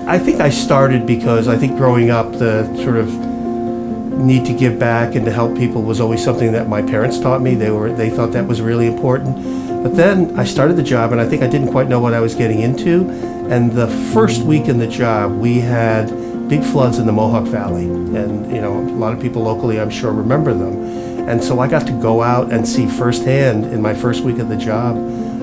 I think I started because I think growing up, the sort of need to give back and to help people was always something that my parents taught me. They thought that was really important. But then I started the job, and I think I didn't quite know what I was getting into. And the first week in the job, we had big floods in the Mohawk Valley. And, a lot of people locally, I'm sure, remember them. And so I got to go out and see firsthand in my first week of the job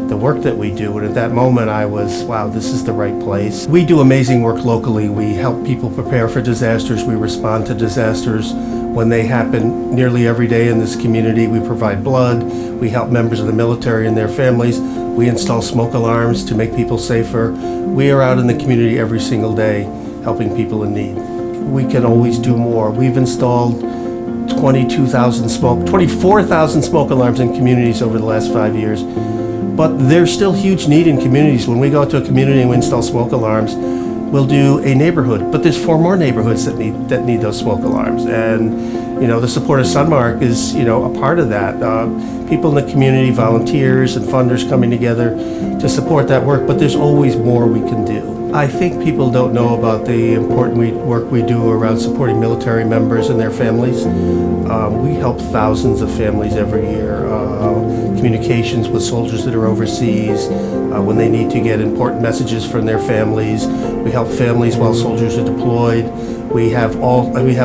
the work that we do. And at that moment, I was, wow, this is the right place. We do amazing work locally. We help people prepare for disasters. We respond to disasters when they happen nearly every day in this community. We provide blood. We help members of the military and their families. We install smoke alarms to make people safer. We are out in the community every single day helping people in need. We can always do more. We've installed 24,000 smoke alarms in communities over the last 5 years. But there's still huge need in communities. When we go out to a community and we install smoke alarms, we'll do a neighborhood, but there's 4 more neighborhoods that need those smoke alarms. And the support of Sunmark is a part of that. People in the community, volunteers and funders coming together to support that work, but there's always more we can do. I think people don't know about the important work we do around supporting military members and their families. We help thousands of families every year. Communications with soldiers that are overseas, when they need to get important messages from their families. We help families while soldiers are deployed. We have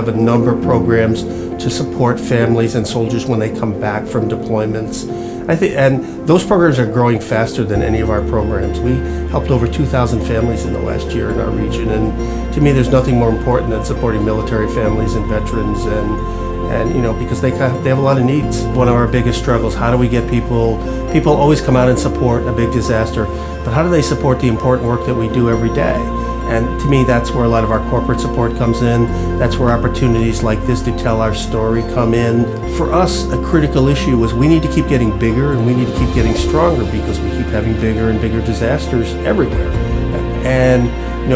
a number of programs to support families and soldiers when they come back from deployments. And those programs are growing faster than any of our programs. We helped over 2,000 families in the last year in our region, and to me there's nothing more important than supporting military families and veterans, and because they have a lot of needs. One of our biggest struggles, how do we get people always come out and support a big disaster, but how do they support the important work that we do every day? And to me, that's where a lot of our corporate support comes in. That's where opportunities like this to tell our story come in. For us, a critical issue is we need to keep getting bigger and we need to keep getting stronger because we keep having bigger and bigger disasters everywhere. And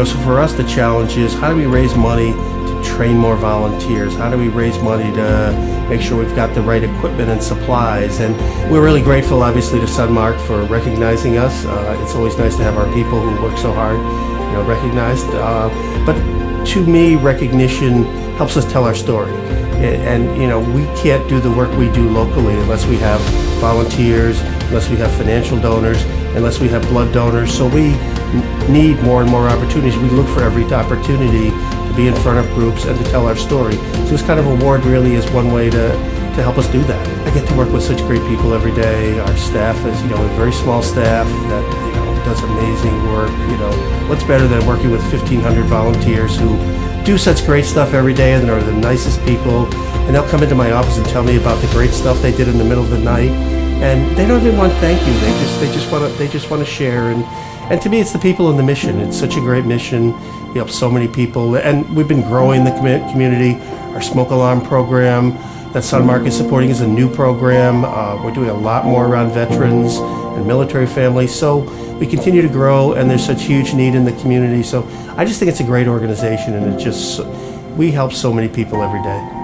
so for us, the challenge is how do we raise money to train more volunteers? How do we raise money to make sure we've got the right equipment and supplies? And we're really grateful, obviously, to Sunmark for recognizing us. It's always nice to have our people who work so hard recognized, but to me, recognition helps us tell our story. And we can't do the work we do locally unless we have volunteers, unless we have financial donors, unless we have blood donors. So we need more and more opportunities. We look for every opportunity to be in front of groups and to tell our story. So this kind of award really is one way to help us do that. I get to work with such great people every day. Our staff is, a very small staff that, does amazing work. What's better than working with 1,500 volunteers who do such great stuff every day and are the nicest people, and they'll come into my office and tell me about the great stuff they did in the middle of the night, and they don't even want thank you. They just want to share, and to me, it's the people in the mission. It's such a great mission. We help so many people, and we've been growing the community. Our smoke alarm program that Sunmark is supporting is a new program. We're doing a lot more around veterans and military families. So we continue to grow, and there's such huge need in the community. So I just think it's a great organization, and we help so many people every day.